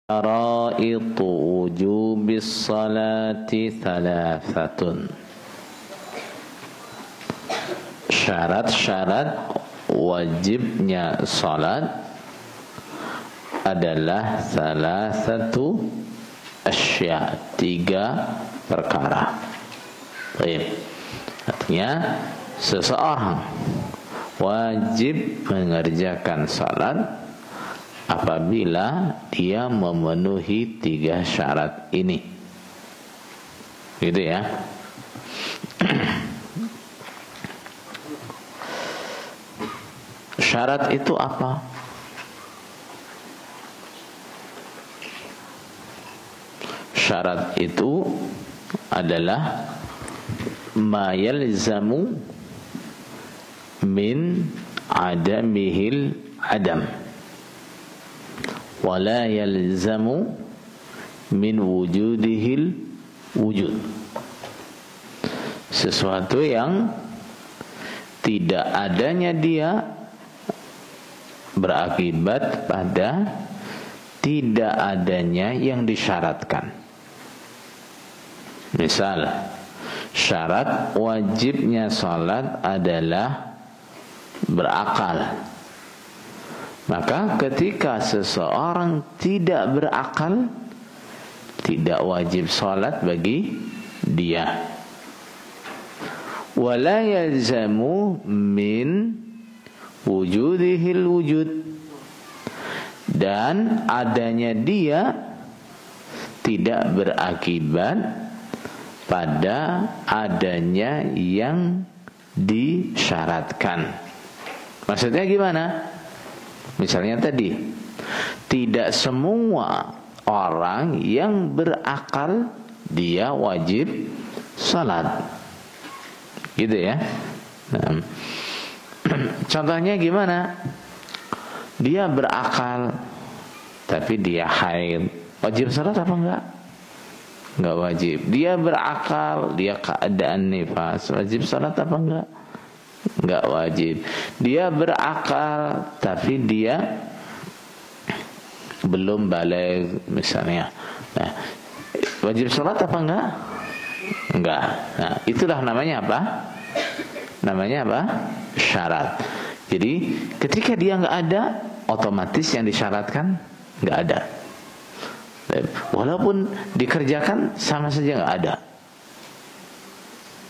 Syaraitu wujubis salati thalathatun. Syarat-syarat wajibnya salat adalah salah satu asya, 3 perkara. Baik. Artinya seseorang wajib mengerjakan salat apabila dia memenuhi 3 syarat ini. Gitu ya. Syarat itu apa? Syarat itu adalah ma yalzamu min adamihil adam wa la yalzamu min wujudihil wujud. Sesuatu yang tidak adanya dia berakibat pada tidak adanya yang disyaratkan. Misal, syarat wajibnya salat adalah berakal. Maka ketika seseorang tidak berakal, tidak wajib salat bagi dia. Wala yalzamu min wujudihil wujud, dan adanya dia tidak berakibat pada adanya yang disyaratkan. Maksudnya gimana? Misalnya tadi, tidak semua orang yang berakal dia wajib salat, gitu ya. Nah, contohnya gimana? Dia berakal tapi dia haid, wajib salat apa enggak? Enggak wajib. Dia berakal, dia keadaan nifas, wajib salat apa enggak? Enggak wajib. Dia berakal tapi dia belum baligh misalnya. Nah, wajib salat apa enggak? Enggak. Nah, itulah namanya apa? Namanya apa? Syarat. Jadi ketika dia enggak ada, otomatis yang disyaratkan enggak ada. Walaupun dikerjakan sama saja enggak ada.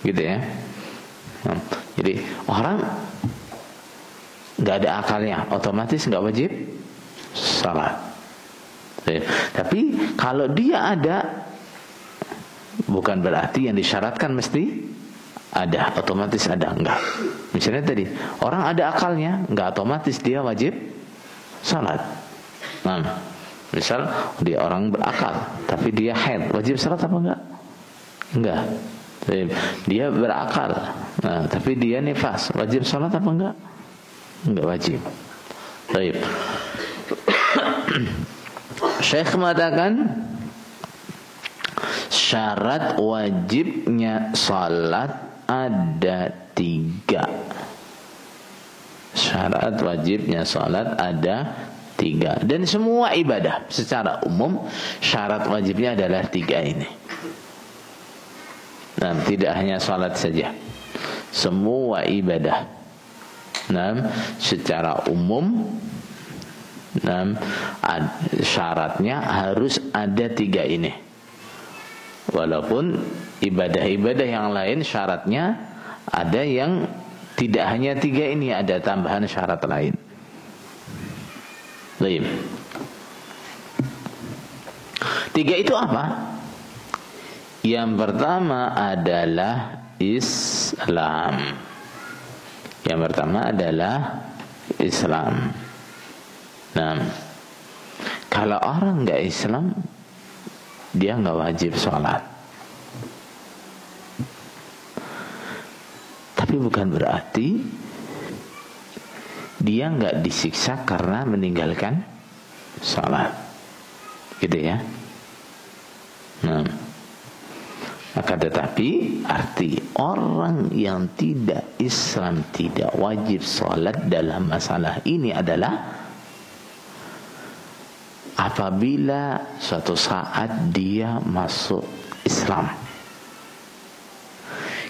Gitu ya. Nah, jadi orang enggak ada akalnya, otomatis enggak wajib salat. Tapi kalau dia ada, bukan berarti yang disyaratkan mesti ada, otomatis ada, enggak. Misalnya tadi, orang ada akalnya, enggak otomatis dia wajib salat. Nah, misal dia orang berakal tapi dia haid, wajib salat apa enggak? Enggak. Dia berakal, nah, tapi dia nifas, wajib salat apa enggak? Enggak wajib. Baik. Syekh mengatakan syarat wajibnya salat ada 3. Syarat wajibnya salat ada 3. Dan semua ibadah secara umum syarat wajibnya adalah 3 ini. Nah, tidak hanya salat saja, semua ibadah. Nah, secara umum, nah, syaratnya harus ada 3 ini. Walaupun ibadah-ibadah yang lain syaratnya ada yang tidak hanya 3 ini, ada tambahan syarat lain. Baik. 3 itu apa? Yang pertama adalah Islam. Yang pertama adalah Islam. Nah, kalau orang enggak Islam, dia enggak wajib sholat. Tapi bukan berarti dia enggak disiksa karena meninggalkan sholat, gitu ya. Nah, maka tetapi arti orang yang tidak Islam tidak wajib sholat dalam masalah ini adalah apabila suatu saat dia masuk Islam.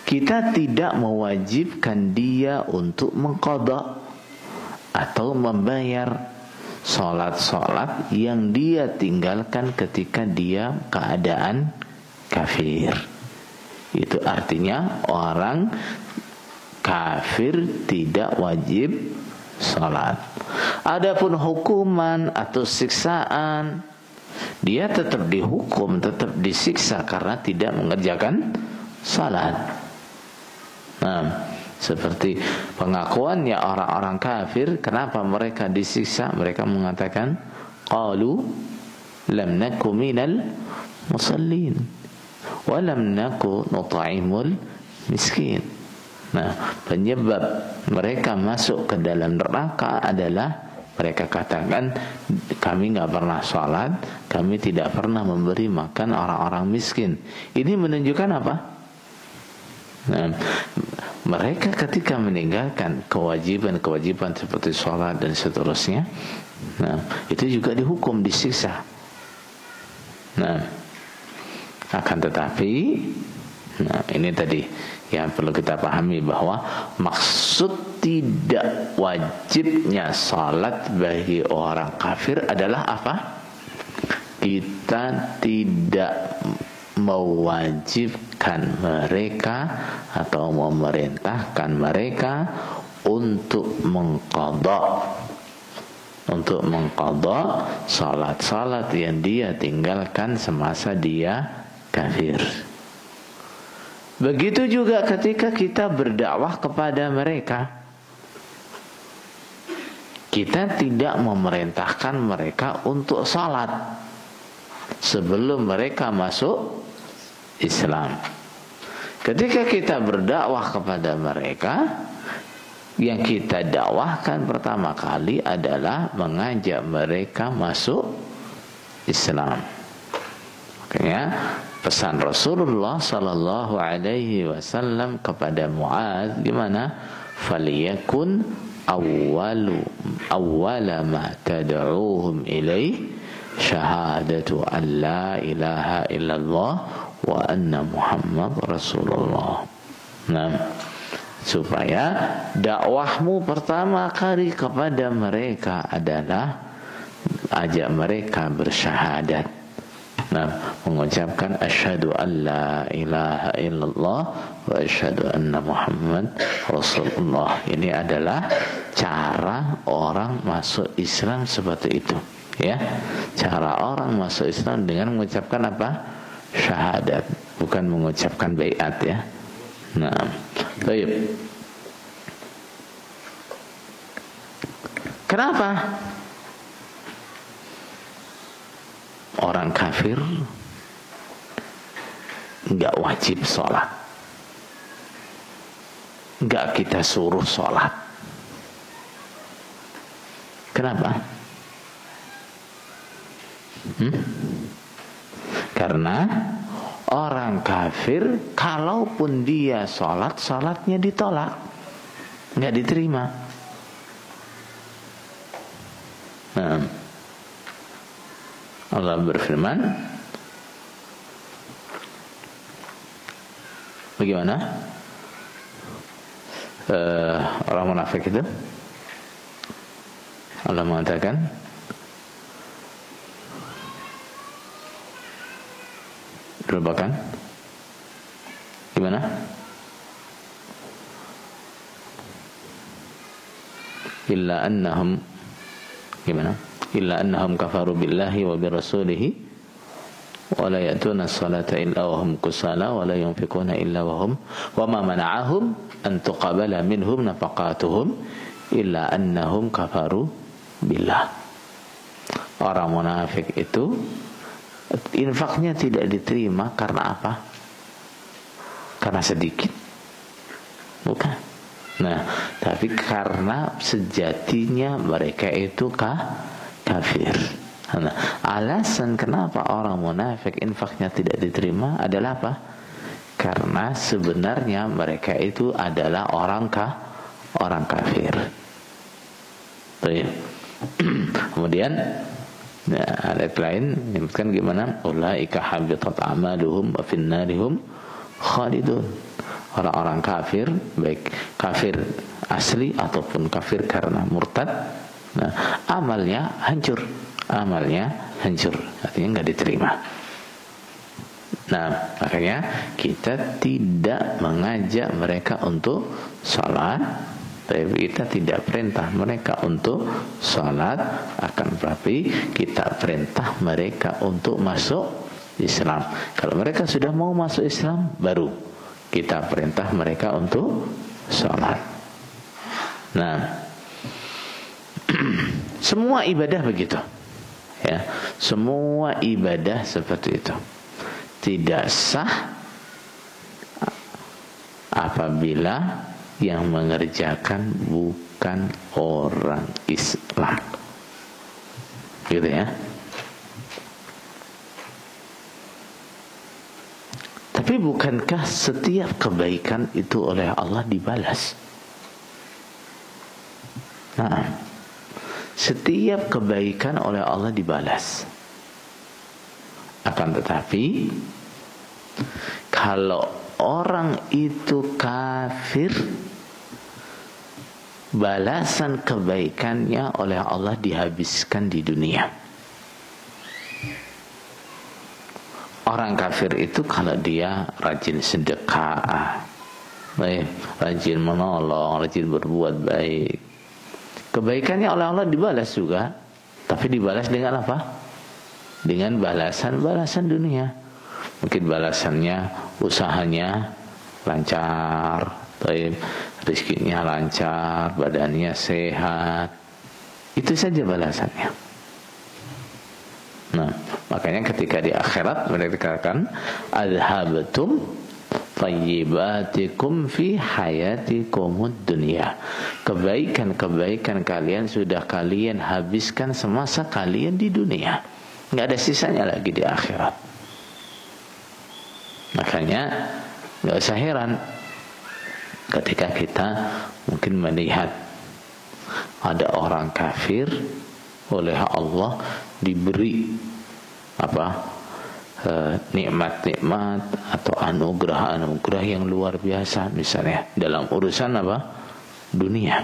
Kita tidak mewajibkan dia untuk mengqadha atau membayar sholat-sholat yang dia tinggalkan ketika dia keadaan kafir. Itu artinya orang kafir tidak wajib sholat. Adapun hukuman atau siksaan, dia tetap dihukum, tetap disiksa karena tidak mengerjakan salat. Nah, seperti pengakuannya orang-orang kafir, kenapa mereka disiksa? Mereka mengatakan qalu lam naku minal musallin wa lam naku nut'imul miskin. Nah, penyebab mereka masuk ke dalam neraka adalah mereka katakan, kami enggak pernah sholat, kami tidak pernah memberi makan orang-orang miskin. Ini menunjukkan apa? Nah, mereka ketika meninggalkan kewajiban-kewajiban seperti sholat dan seterusnya, nah, itu juga dihukum, disiksa. Nah, akan tetapi, nah, ini tadi yang perlu kita pahami, bahwa maksud tidak wajibnya sholat bagi orang kafir adalah apa? Kita tidak mewajibkan mereka atau memerintahkan mereka untuk mengqadha salat-salat yang dia tinggalkan semasa dia kafir. Begitu juga ketika kita berdakwah kepada mereka, kita tidak memerintahkan mereka untuk salat sebelum mereka masuk Islam. Ketika kita berdakwah kepada mereka, yang kita dakwahkan pertama kali adalah mengajak mereka masuk Islam. Makanya pesan Rasulullah sallallahu alaihi wasallam kepada Muadz gimana? Faliyakun awwala ma tad'uuhum ilaih syahadatu an la ilaha illallah wa anna Muhammad Rasulullah. Nah, supaya dakwahmu pertama kali kepada mereka adalah ajak mereka bersyahadat. Nah, mengucapkan asyhadu an la ilaha illallah wa asyhadu anna Muhammad Rasulullah. Ini adalah cara orang masuk Islam seperti itu, ya. Cara orang masuk Islam dengan mengucapkan apa? Syahadat, bukan mengucapkan baiat, ya. Nah, baik. Kenapa orang kafir enggak wajib sholat, enggak kita suruh sholat? Kenapa? Karena orang kafir kalaupun dia sholat, sholatnya ditolak, enggak diterima. Nah, Allah berfirman, bagaimana orang munafik itu? Allah mengatakan, Bahkan gimana? Illa annahum gimana? Illa annahum kafaru billahi wa birasulihi wa la ya'tuna as-salata illa wa hum kusala wa la yunfiquna illa wa hum wa ma mana'ahum an tuqabala minhum nafaqatuhum illa annahum kafaru billah. Orang munafik itu infaknya tidak diterima karena apa? Karena sedikit? Bukan. Nah, tapi karena sejatinya mereka itu kafir. Nah, alasan kenapa orang munafik infaknya tidak diterima adalah apa? Karena sebenarnya mereka itu adalah orang kafir. Baik. Kemudian Nah, ayat lain menyebutkan gimana? Ulaika habitat a'maluhum wa fin narihum khalidun. Orang-orang kafir, baik kafir asli ataupun kafir karena murtad, nah, amalnya hancur, artinya nggak diterima. Nah, makanya kita tidak mengajak mereka untuk sholat, tapi kita tidak perintah mereka untuk sholat, akan tetapi kita perintah mereka untuk masuk Islam. Kalau mereka sudah mau masuk Islam, baru kita perintah mereka untuk sholat. Nah, semua ibadah begitu, ya, semua ibadah seperti itu. Tidak sah apabila yang mengerjakan bukan orang Islam, gitu ya. Tapi bukankah setiap kebaikan itu oleh Allah dibalas? Nah, setiap kebaikan oleh Allah dibalas. Akan tetapi kalau orang itu kafir, balasan kebaikannya oleh Allah dihabiskan di dunia. Orang kafir itu kalau dia rajin sedekah, rajin menolong, rajin berbuat baik, kebaikannya oleh Allah dibalas juga. Tapi dibalas dengan apa? Dengan balasan-balasan dunia. Mungkin balasannya usahanya lancar, rezekinya lancar, badannya sehat. Itu saja balasannya. Nah, makanya ketika di akhirat mereka dikatakan adhabtum tayyibatikum fi hayatikumud dunya. Kebaikan-kebaikan kalian sudah kalian habiskan semasa kalian di dunia. Nggak ada sisanya lagi di akhirat. Makanya nggak usah heran ketika kita mungkin melihat ada orang kafir oleh Allah diberi nikmat-nikmat atau anugerah-anugerah yang luar biasa, misalnya dalam urusan dunia.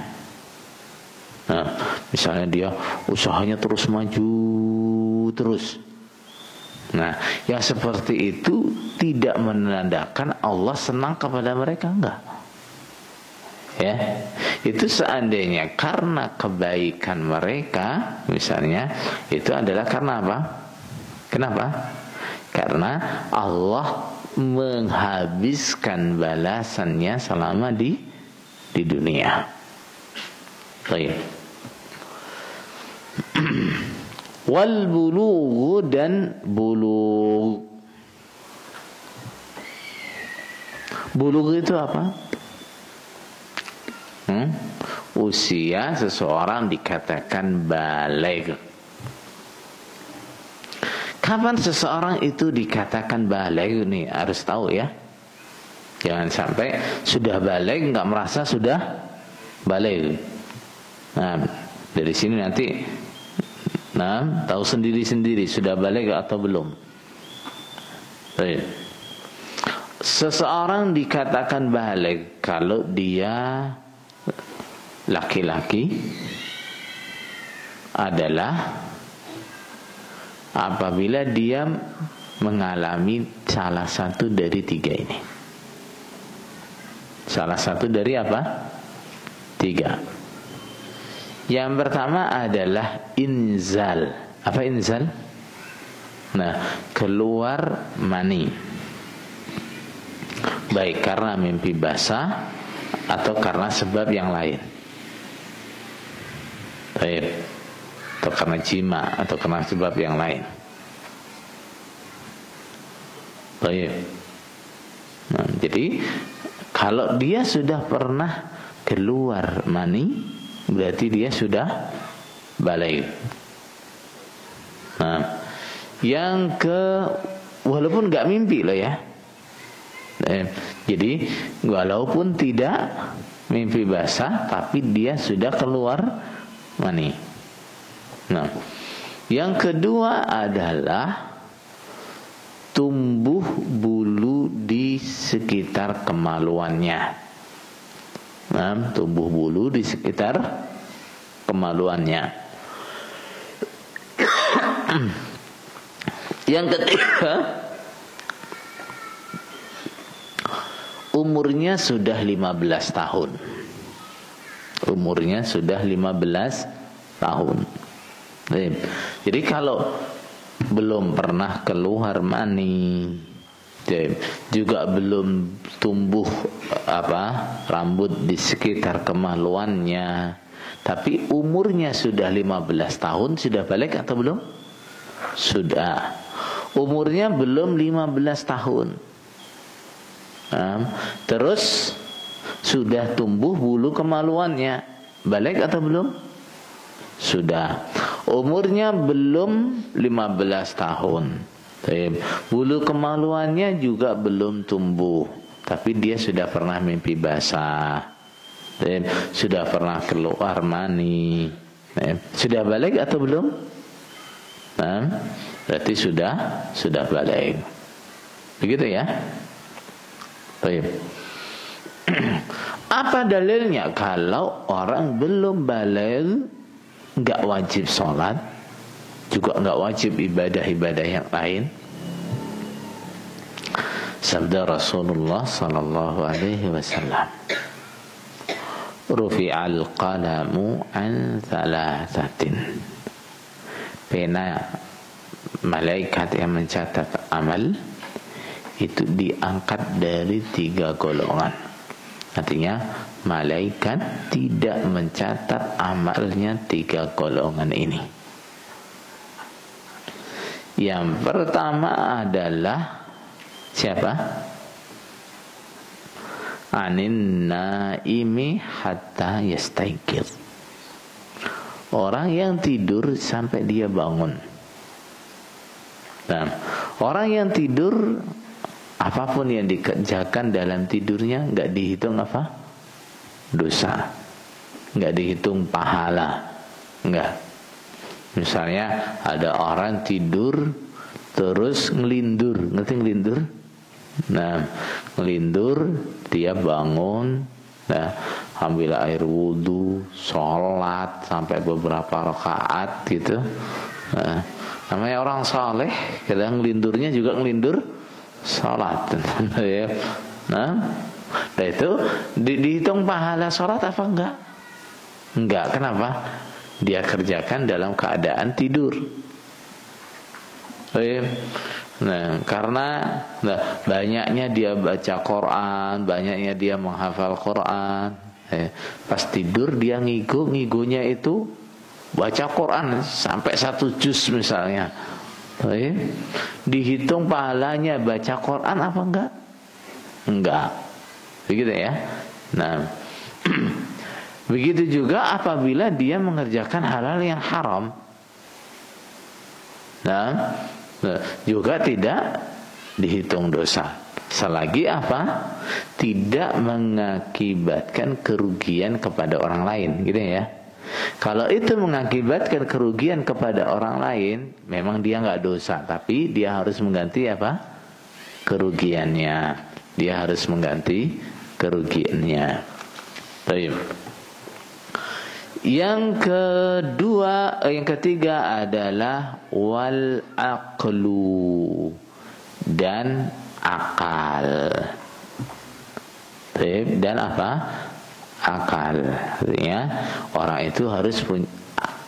Nah, misalnya dia usahanya terus maju terus. Nah, yang seperti itu tidak menandakan Allah senang kepada mereka, enggak. Ya, itu seandainya karena kebaikan mereka, misalnya, itu adalah karena apa? Kenapa? Karena Allah menghabiskan balasannya selama di dunia. Baik. Wal bulughu dan bulugh. Bulugh itu apa? Usia seseorang dikatakan baligh. Kapan seseorang itu dikatakan baligh nih? Harus tahu ya. Jangan sampai sudah baligh nggak merasa sudah baligh. Nah, dari sini nanti tahu sendiri-sendiri sudah baligh atau belum. Baik. Seseorang dikatakan baligh kalau dia laki-laki adalah apabila dia mengalami salah satu dari tiga ini. Salah satu dari apa? Tiga. Yang pertama adalah inzal. Apa inzal? Nah, keluar mani. Baik karena mimpi basah atau karena sebab yang lain. Baik. Atau karena jima atau karena sebab yang lain. Baik. Nah, jadi kalau dia sudah pernah keluar mani, berarti dia sudah baligh. Nah, walaupun nggak mimpi loh ya. Jadi walaupun tidak mimpi basah, tapi dia sudah keluar mani. Nah, Yang kedua adalah tumbuh bulu di sekitar kemaluannya. Nah, tumbuh bulu di sekitar kemaluannya. Yang ketiga, umurnya sudah 15 tahun. Umurnya sudah 15 tahun. Jadi kalau belum pernah keluar mani, juga belum tumbuh rambut di sekitar kemaluannya, tapi umurnya sudah 15 tahun, sudah balik atau belum? Sudah. Umurnya belum 15 tahun. Terus sudah tumbuh bulu kemaluannya, balik atau belum? Sudah. Umurnya belum 15 tahun. Bulu kemaluannya juga belum tumbuh, tapi dia sudah pernah mimpi basah, sudah pernah keluar mani. Sudah balik atau belum? Berarti sudah balik. Begitu ya. Apa dalilnya kalau orang belum balik, enggak wajib sholat, juga enggak wajib ibadah-ibadah yang lain? Sabda Rasulullah sallallahu alaihi wasallam, rufi'al qalamu an thalathatin. Pena malaikat yang mencatat amal itu diangkat dari 3 golongan. Artinya malaikat tidak mencatat amalnya 3 golongan ini. Yang pertama adalah siapa? Anin naimi hatta yastaiqidh. Orang yang tidur sampai dia bangun. Nah, orang yang tidur, apapun yang dikerjakan dalam tidurnya enggak dihitung apa? Dosa. Enggak dihitung pahala. Enggak. Misalnya ada orang tidur terus ngelindur. Ngerti ngelindur? Nah, ngelindur, dia bangun, nah, ambil air wudu, sholat sampai beberapa rakaat gitu. Nah, namanya orang saleh, kadang ngelindurnya juga ngelindur sholat. Nah, itu dihitung pahala sholat apa enggak? Enggak. Kenapa? Dia kerjakan dalam keadaan tidur. Nah, karena banyaknya dia baca Quran, banyaknya dia menghafal Quran. Pas tidur dia ngigonya itu baca Quran sampai 1 juz misalnya. Dihitung pahalanya baca Quran apa enggak? Enggak. Begitu ya. Nah, begitu juga apabila dia mengerjakan halal yang haram. Nah, juga tidak dihitung dosa selagi apa? Tidak mengakibatkan kerugian kepada orang lain, gitu ya. Kalau itu mengakibatkan kerugian kepada orang lain, memang dia nggak dosa, tapi dia harus mengganti apa? Kerugiannya. Dia harus mengganti kerugiannya. Baik. Yang ketiga adalah wal aqlu, dan akal. Dan apa? Akal. Artinya orang itu harus punya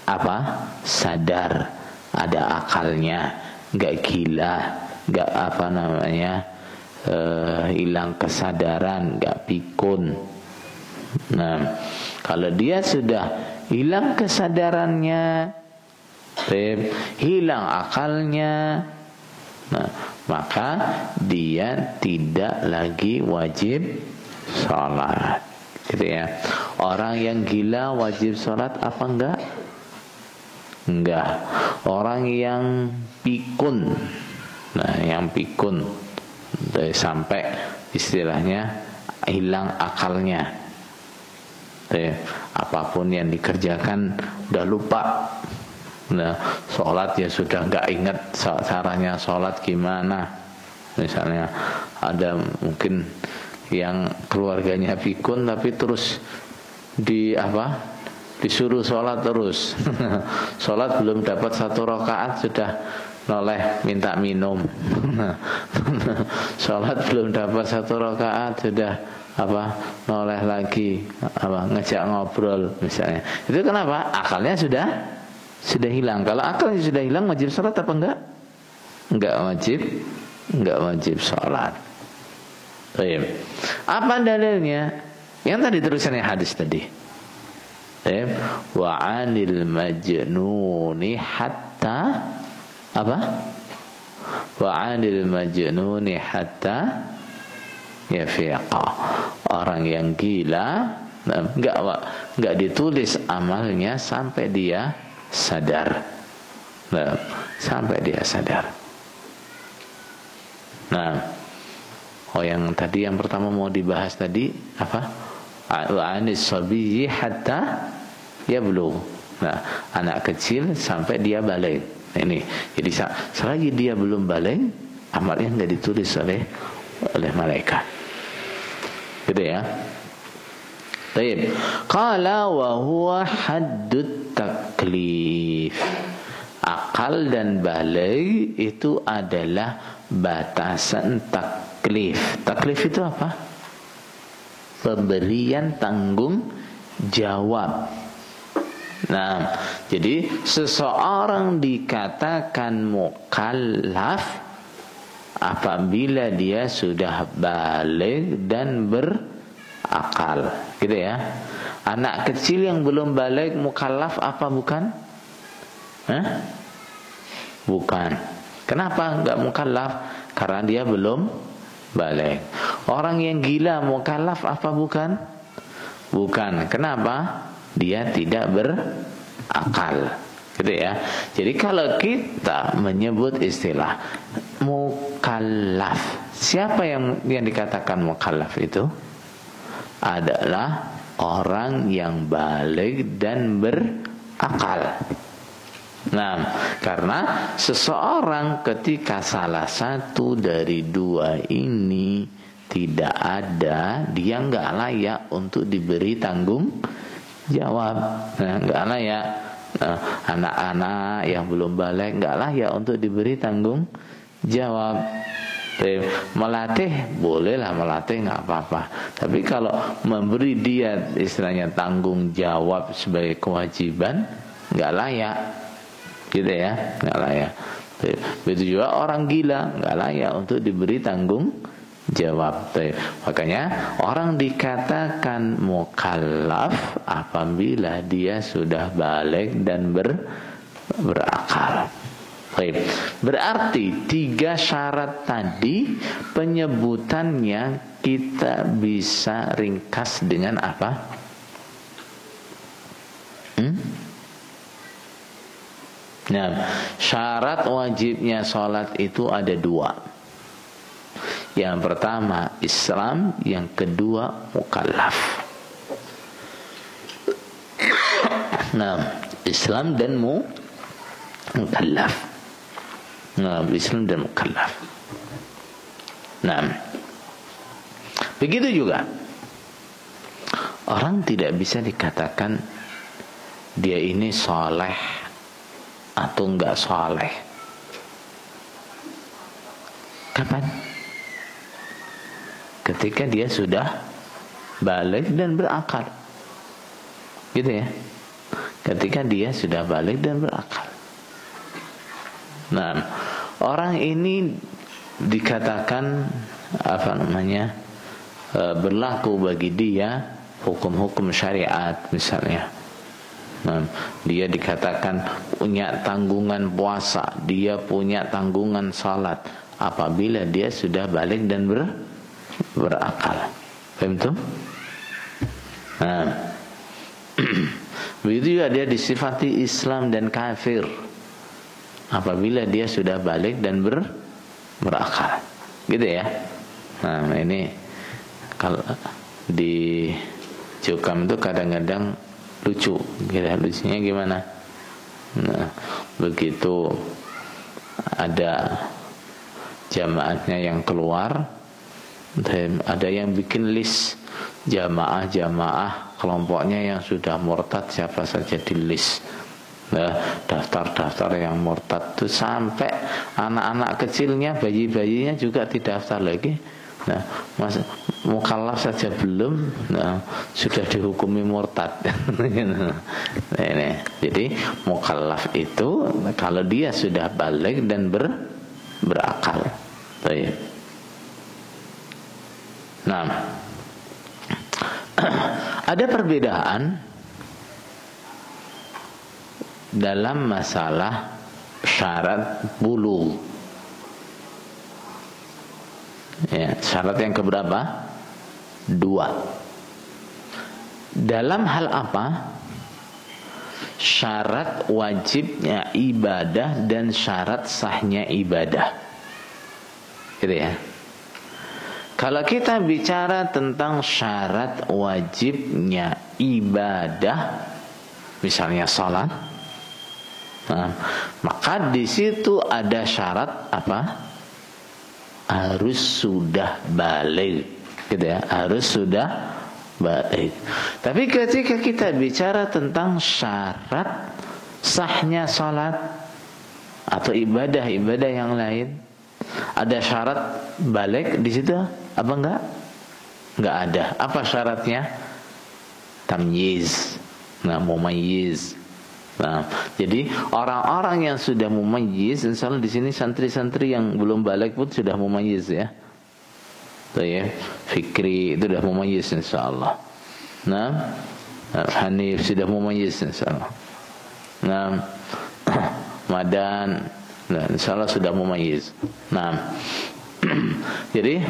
apa? Sadar, ada akalnya, enggak gila, enggak hilang kesadaran, enggak pikun. Nah, kalau dia sudah hilang kesadarannya, hilang akalnya, nah, maka dia tidak lagi wajib sholat, gitu ya. Orang yang gila wajib sholat apa enggak? Enggak. Orang yang pikun, nah, yang pikun sampai istilahnya hilang akalnya. Apapun yang dikerjakan udah lupa. Nah, sholat ya sudah nggak ingat caranya sholat gimana. Misalnya ada mungkin yang keluarganya pikun tapi terus disuruh sholat terus. Sholat belum dapat 1 rakaat sudah noleh minta minum. Sholat belum dapat 1 rakaat sudah noleh lagi ngejak ngobrol misalnya. Itu kenapa? Akalnya sudah hilang. Kalau akalnya sudah hilang, wajib sholat apa enggak? Enggak wajib sholat. Baik. Apa dalilnya? Yang tadi terusannya hadis tadi. Wa 'anil majnuni hatta apa? Wa 'anil majnuni hatta yafiqa. Orang yang gila enggak ditulis amalnya sampai dia sadar. Sampai dia sadar. Nah, yang tadi yang pertama mau dibahas tadi apa? Anis sabiyyi hatta yablugh. Nah, anak kecil sampai dia balik. Ini. Jadi selagi dia belum balik, amalnya enggak ditulis oleh malaikat. Gitu ya. Baik. Qala wa huwa haddut taklif. Akal dan balik itu adalah batasan taklif. Taklif itu apa? Pemberian tanggung jawab. Nah, jadi seseorang dikatakan mukallaf apabila dia sudah balik dan berakal, gitu ya. Anak kecil yang belum balik mukallaf apa bukan? Bukan. Kenapa enggak mukallaf? Karena dia belum balik. Orang yang gila mukallaf apa bukan? Bukan. Kenapa? Dia tidak berakal. Gitu ya. Jadi kalau kita menyebut istilah mukallaf, siapa yang dikatakan mukallaf itu? Adalah orang yang balik dan berakal. Nah, karena seseorang ketika salah satu dari dua ini tidak ada, dia nggak layak untuk diberi tanggung jawab. Nah, nggak layak. Nah, anak-anak yang belum balik nggak layak untuk diberi tanggung jawab. Melatih bolehlah, melatih nggak apa-apa. Tapi kalau memberi dia istilahnya tanggung jawab sebagai kewajiban, nggak layak. Gitu ya, nggak layak. Begitu juga orang gila nggak layak untuk diberi tanggung jawab. Makanya orang dikatakan mukallaf apabila dia sudah balik dan berakal. Berarti 3 syarat tadi penyebutannya kita bisa ringkas dengan apa? Nah, syarat wajibnya sholat itu ada 2. Yang pertama Islam, yang kedua mukallaf. Nah, Islam dan mukallaf. Nah, Islam dan mukallaf. Nah, begitu juga orang tidak bisa dikatakan dia ini soleh atau enggak soleh. Kapan? Ketika dia sudah balik dan berakal. Gitu ya. Ketika dia sudah balik dan berakal. Nah, orang ini dikatakan berlaku bagi dia hukum-hukum syariat misalnya. Nah, dia dikatakan punya tanggungan puasa, dia punya tanggungan salat apabila dia sudah balik dan berakal. Paham itu? Nah, begitu juga dia disifati Islam dan kafir apabila dia sudah balik dan berakal. Gitu ya. Nah, ini kalau di Jukam itu kadang-kadang lucu. Lucunya gimana? Nah, begitu ada jamaahnya yang keluar, dan ada yang bikin list jamaah kelompoknya yang sudah murtad siapa saja di list. Nah, daftar yang murtad itu sampai anak-anak kecilnya, bayi-bayinya juga didaftar lagi. Nah, mukallaf saja belum, nah, sudah dihukumi murtad. Nah, ini. Jadi mukallaf itu kalau dia sudah balik dan berakal. Baik. Nah, ada perbedaan dalam masalah syarat bulugh. Ya, syarat yang keberapa? 2. Dalam hal apa? Syarat wajibnya ibadah dan syarat sahnya ibadah. Gitu ya. Kalau kita bicara tentang syarat wajibnya ibadah, misalnya salat, nah, maka di situ ada syarat apa? Harus sudah balik, gitu ya. Harus sudah balik. Tapi ketika kita bicara tentang syarat sahnya salat atau ibadah-ibadah yang lain, ada syarat balik di situ apa enggak? Enggak ada. Apa syaratnya? Tamyiz. Nah, mumayyiz. Nah, jadi orang-orang yang sudah mumayyiz, insyaallah di sini santri-santri yang belum balik pun sudah mumayyiz ya. Tuh ya, Fikri itu sudah mumayyiz insyaallah. Nah, Hanif sudah mumayyiz insyaallah. Nah, Madan, nah, insyaallah sudah mumayyiz. Nah, jadi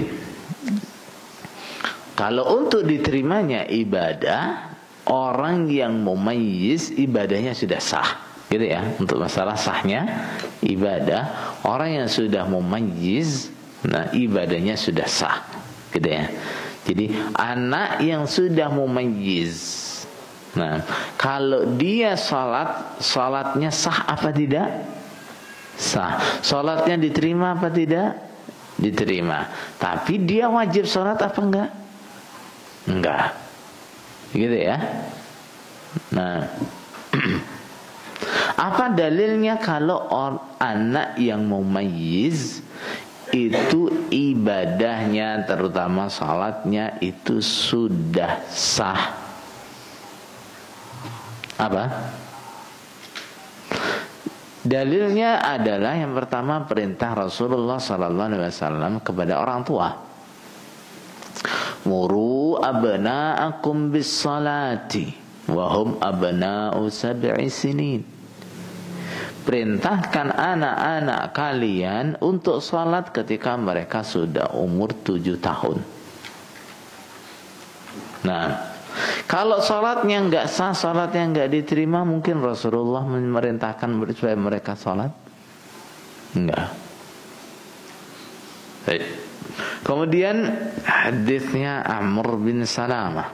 kalau untuk diterimanya ibadah, orang yang mumayyiz ibadahnya sudah sah, gitu ya. Untuk masalah sahnya ibadah, orang yang sudah mumayyiz, nah ibadahnya sudah sah, gitu ya. Jadi anak yang sudah mumayyiz, nah kalau dia salatnya sah apa tidak? Sah. Salatnya diterima apa tidak? Diterima. Tapi dia wajib salat apa enggak? Enggak. Gitu ya. Nah, apa dalilnya kalau anak yang mumayyiz itu ibadahnya terutama salatnya itu sudah sah? Apa? Dalilnya adalah yang pertama perintah Rasulullah SAW kepada orang tua. Muru abna'akum bis salati wa hum abna'u sab'i sinin. Perintahkan anak-anak kalian untuk salat ketika mereka sudah umur 7 tahun. Nah, kalau salatnya enggak sah, salatnya enggak diterima, mungkin Rasulullah memerintahkan supaya mereka salat? Enggak. Baik. Kemudian hadisnya Amr bin Salamah.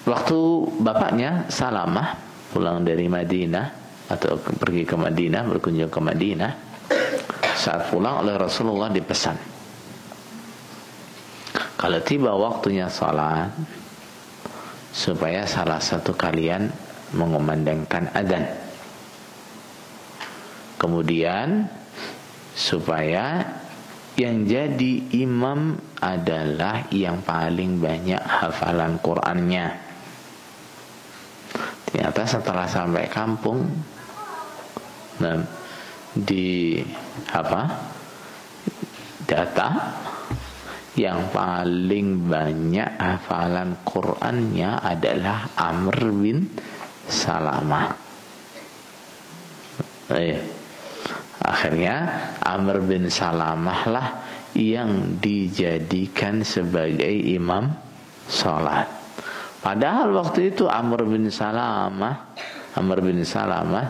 Waktu bapaknya Salamah pulang dari Madinah atau pergi ke Madinah, berkunjung ke Madinah, saat pulang oleh Rasulullah dipesan, kalau tiba waktunya salat, supaya salah satu kalian mengumandangkan adzan. Kemudian supaya yang jadi imam adalah yang paling banyak hafalan Qur'annya. Ternyata setelah sampai kampung, nah, di data yang paling banyak hafalan Qur'annya adalah Amr bin Salamah. Akhirnya Amr bin Salamah lah yang dijadikan sebagai imam salat. Padahal waktu itu Amr bin Salamah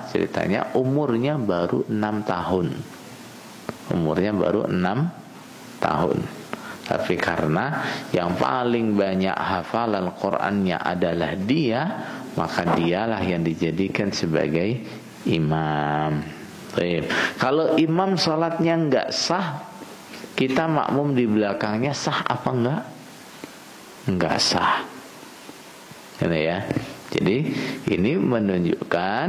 ceritanya umurnya baru 6 tahun. Umurnya baru 6 tahun. Tapi karena yang paling banyak hafalan Qur'annya adalah dia, maka dialah yang dijadikan sebagai imam. Baik. Kalau imam sholatnya enggak sah, kita makmum di belakangnya sah apa enggak? Enggak sah. Gitu ya. Jadi ini menunjukkan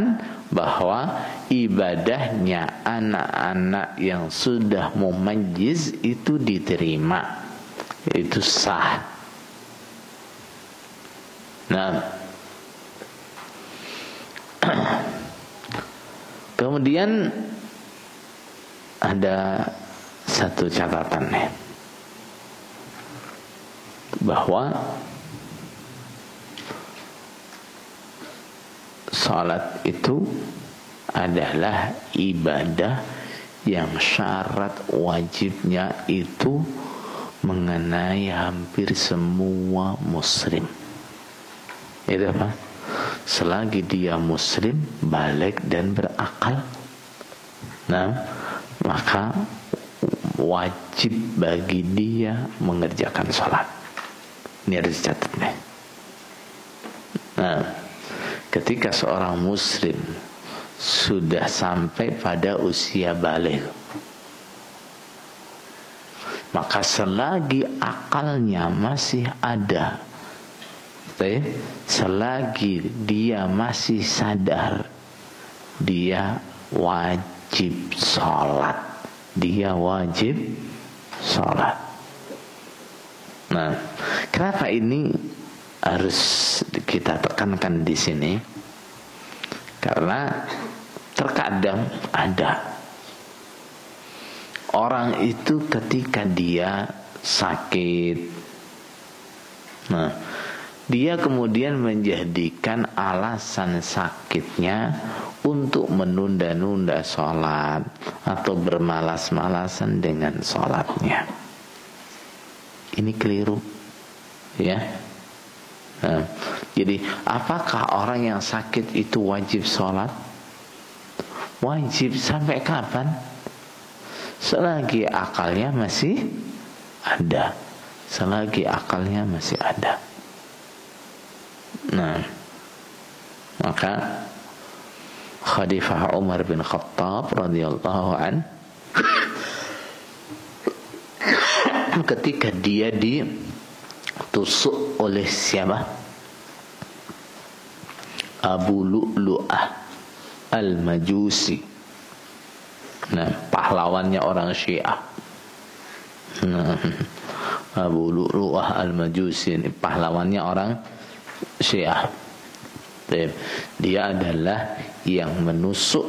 bahwa ibadahnya anak-anak yang sudah mumayyiz itu diterima, itu sah. Nah, kemudian ada satu catatan nih, bahwa salat itu adalah ibadah yang syarat wajibnya itu mengenai hampir semua muslim. Itu apa? Selagi dia muslim, baligh dan berakal, nah, maka wajib bagi dia mengerjakan salat. Ini harus dicatat nih. Nah, ketika seorang muslim sudah sampai pada usia baligh, maka selagi akalnya masih ada, selagi dia masih sadar, dia wajib sholat. Dia wajib sholat. Nah, kenapa ini harus kita tekankan di sini? Karena terkadang ada orang itu ketika dia sakit, nah, dia kemudian menjadikan alasan sakitnya untuk menunda-nunda sholat atau bermalas-malasan dengan sholatnya. Ini keliru, ya. Nah, jadi apakah orang yang sakit itu wajib sholat? Wajib sampai kapan? Selagi akalnya masih ada. Selagi akalnya masih ada. Nah, maka Khalifah Umar bin Khattab radhiyallahu an, ketika dia ditusuk oleh siapa? Abu Lu'lu'ah Al-Majusi. Nah, pahlawannya orang Syiah. Nah, Abu Lu'lu'ah Al-Majusi ini pahlawannya orang Syiah. Dia adalah yang menusuk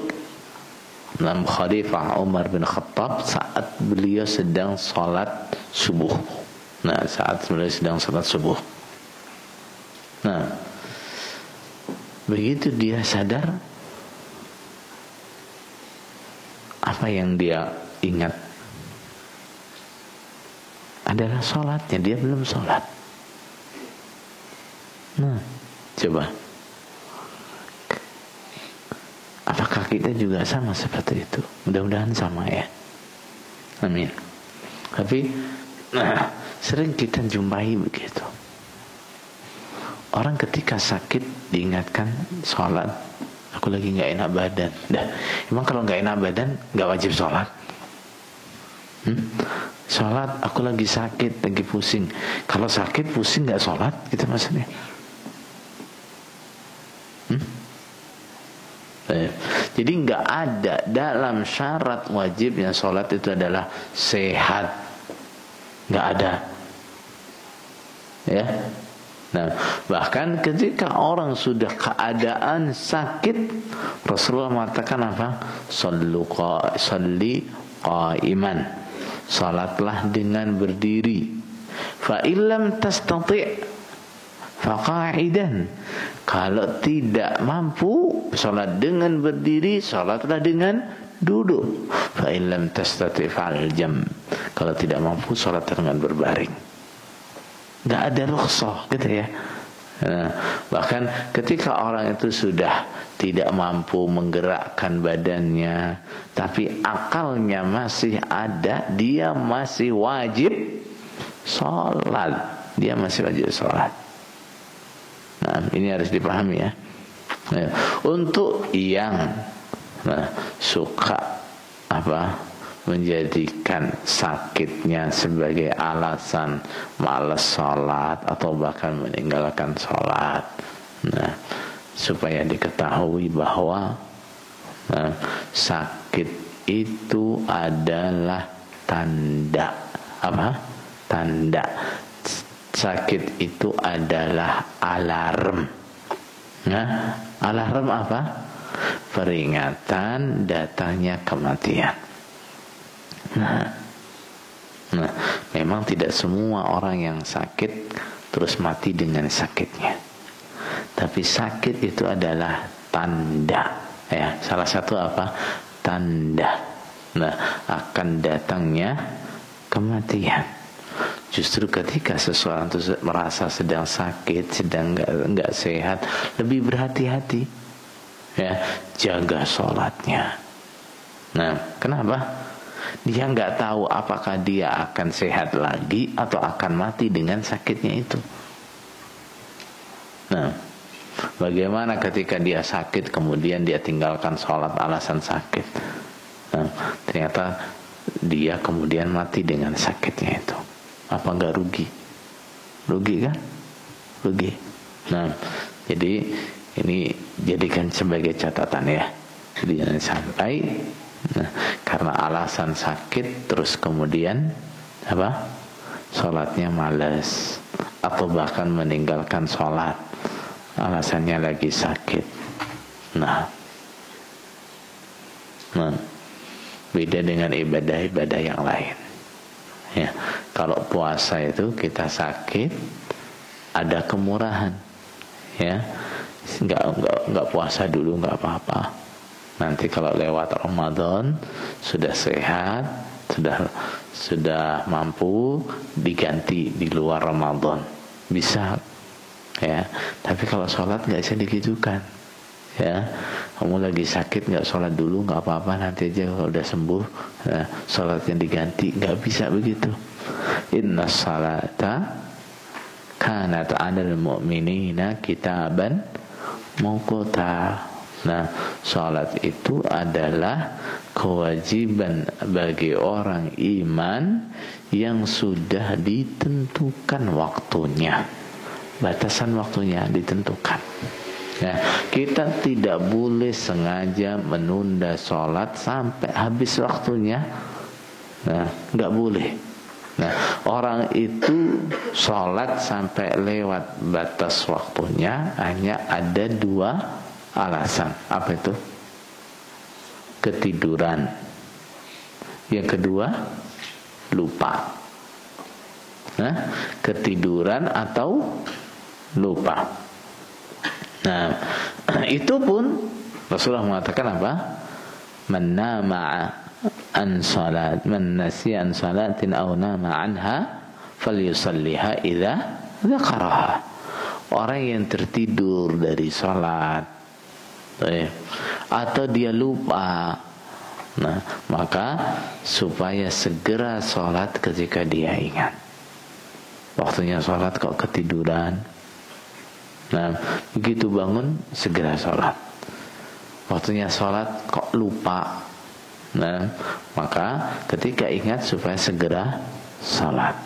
Khalifah Umar bin Khattab saat beliau sedang salat subuh. Nah, saat beliau sedang salat subuh. Nah, begitu dia sadar, apa yang dia ingat adalah salatnya. Dia belum salat. Nah, coba, apakah kita juga sama seperti itu? Mudah-mudahan sama, ya. Amin. Tapi sering kita jumpai begitu. Orang ketika sakit diingatkan sholat, aku lagi gak enak badan. Dah, emang kalau gak enak badan gak wajib sholat? Sholat, aku lagi sakit, lagi pusing. Kalau sakit pusing gak sholat? Gitu maksudnya. Jadi gak ada dalam syarat wajibnya sholat itu adalah sehat. Gak ada, ya. Nah, bahkan ketika orang sudah keadaan sakit, Rasulullah mengatakan apa? Sholli qa'iman. Salatlah dengan berdiri. Fa illam tastati' fa qa'idan. Kalau tidak mampu salat dengan berdiri, salatlah dengan duduk. Fa illam tastati' fa'al jam. Kalau tidak mampu salat dengan berbaring. Gak ada rukhsah, gitu ya. Nah, bahkan ketika orang itu sudah tidak mampu menggerakkan badannya, tapi akalnya masih ada, dia masih wajib sholat, dia masih wajib sholat. Nah, ini harus dipahami ya. Nah, untuk yang suka menjadikan sakitnya sebagai alasan malas sholat atau bahkan meninggalkan sholat, supaya diketahui bahwa sakit itu adalah tanda tanda sakit itu adalah alarm. Alarm apa? Peringatan datangnya kematian. Memang tidak semua orang yang sakit terus mati dengan sakitnya, tapi sakit itu adalah tanda, ya. Salah satu tanda akan datangnya kematian. Justru ketika seseorang itu merasa sedang sakit, sedang enggak sehat, lebih berhati-hati, ya, jaga sholatnya. Kenapa? Dia nggak tahu apakah dia akan sehat lagi atau akan mati dengan sakitnya itu. Bagaimana ketika dia sakit kemudian dia tinggalkan sholat alasan sakit? Ternyata dia kemudian mati dengan sakitnya itu. Apa nggak rugi? Rugi kan? Rugi. Jadi ini jadikan sebagai catatan ya. Jadi jangan sampai karena alasan sakit terus kemudian sholatnya malas atau bahkan meninggalkan sholat alasannya lagi sakit. Beda dengan ibadah-ibadah yang lain, ya. Kalau puasa itu kita sakit ada kemurahan, ya, nggak puasa dulu nggak apa-apa. Nanti kalau lewat Ramadan sudah sehat, sudah mampu, diganti di luar Ramadan bisa, ya. Tapi kalau sholat nggak bisa digitukan, ya. Kamu lagi sakit nggak sholat dulu nggak apa-apa, nanti aja kalau udah sembuh sholatnya diganti, nggak bisa begitu. Inna salata kanat 'alal mu'minina kitaban mawquta. Sholat itu adalah kewajiban bagi orang iman yang sudah ditentukan waktunya, batasan waktunya ditentukan. Kita tidak boleh sengaja menunda sholat sampai habis waktunya. Nggak boleh. Orang itu sholat sampai lewat batas waktunya hanya ada 2 alasan. Apa itu? Ketiduran. Yang kedua, lupa. Ketiduran atau lupa. Itu pun Rasulullah mengatakan apa? Man nama an salat, man nasiya an salatin aw nama anha falyusalliha idza dzakaraha. Orang yang tertidur dari salat atau dia lupa, maka supaya segera sholat ketika dia ingat. Waktunya sholat kok ketiduran, begitu bangun segera sholat. Waktunya sholat kok lupa, maka ketika ingat supaya segera sholat.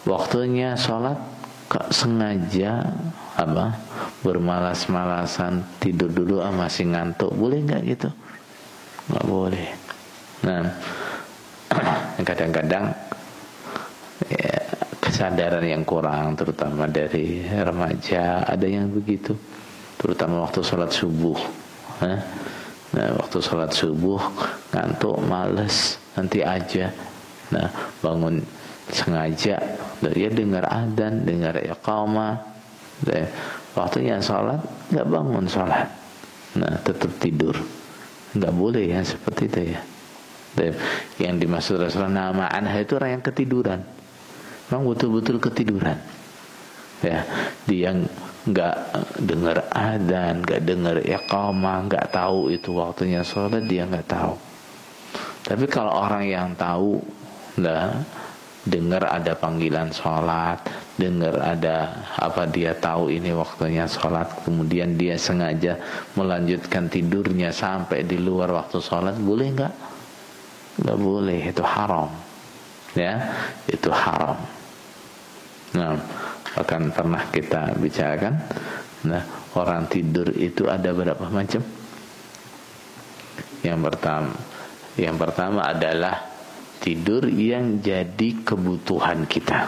Waktunya sholat kok sengaja bermalas-malasan, tidur dulu masih ngantuk, boleh nggak gitu? Nggak boleh. Kadang-kadang ya, kesadaran yang kurang, terutama dari remaja, ada yang begitu, terutama waktu sholat subuh. Waktu sholat subuh ngantuk, males, nanti aja. Bangun sengaja, dia dengar adzan, dengar iqamah, waktunya sholat nggak bangun sholat, tetap tidur. Nggak boleh ya seperti itu ya. Yang dimaksud Rasulullah nama anha itu orang yang ketiduran, memang betul-betul ketiduran, ya. Dia nggak dengar adzan, nggak dengar iqamah, nggak tahu itu waktunya sholat, dia nggak tahu. Tapi kalau orang yang tahu dengar ada panggilan sholat, dengar ada apa, dia tahu ini waktunya sholat, kemudian dia sengaja melanjutkan tidurnya sampai di luar waktu sholat, boleh nggak? Nggak boleh, itu haram, ya, itu haram. Nah, akan pernah kita bicarakan. Nah, orang tidur itu ada berapa macam? Yang pertama adalah tidur yang jadi kebutuhan kita,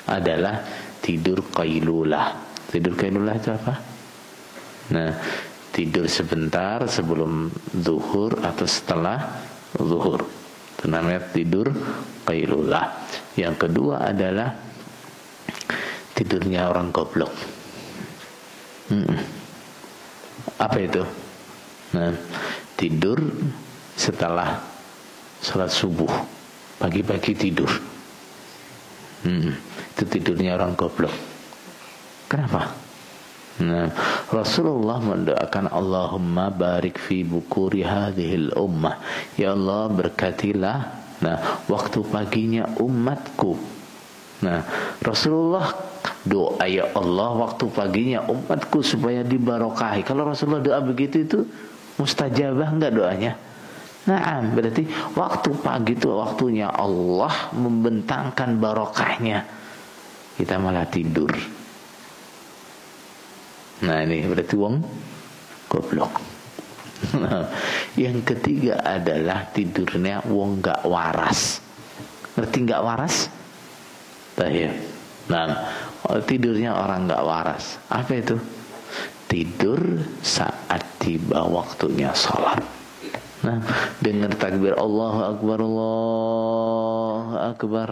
adalah tidur qailulah. Tidur qailulah itu apa? Nah, tidur sebentar sebelum zuhur atau setelah zuhur, itu namanya tidur qailulah. Yang kedua adalah tidurnya orang goblok. Apa itu? Nah, tidur setelah sholat subuh, pagi-pagi tidur. Itu tidurnya orang goblok. Kenapa? Nah, Rasulullah mendoakan, Allahumma barik fi bukuri hadhil ummah, ya Allah berkatilah waktu paginya umatku. Nah, Rasulullah doa, ya Allah waktu paginya umatku supaya dibarokahi. Kalau Rasulullah doa begitu, itu mustajabah enggak doanya? Nah, berarti waktu pagi itu waktunya Allah membentangkan barokahnya. Kita malah tidur. Nah, ini berarti wong goblok. Yang ketiga adalah tidurnya wong gak waras. Ngerti gak waras? Nah, tidurnya orang gak waras. Apa itu? Tidur saat tiba waktunya sholat. Nah, dengar takbir Allahu Akbar, Allahu Akbar,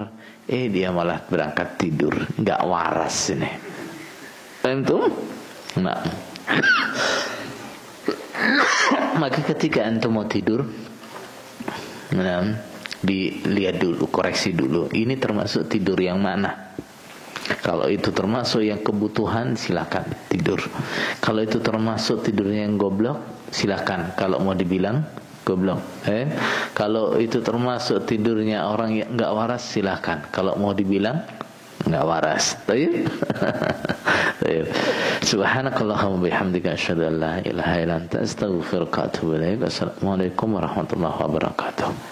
dia malah berangkat tidur, nggak waras ini. Antum? Nah, maka ketika antum mau tidur, dilihat dulu, koreksi dulu, ini termasuk tidur yang mana? Kalau itu termasuk yang kebutuhan, silakan tidur. Kalau itu termasuk tidurnya yang goblok, silakan. Kalau mau dibilang goblok, kalau itu termasuk tidurnya orang yang nggak waras, silakan. Kalau mau dibilang nggak waras, tayyib. Subhanakallahumma bihamdika asyhadu an la ilaha illa anta astaghfiruka wa atubu ilaik. Assalamualaikum warahmatullahi wabarakatuh.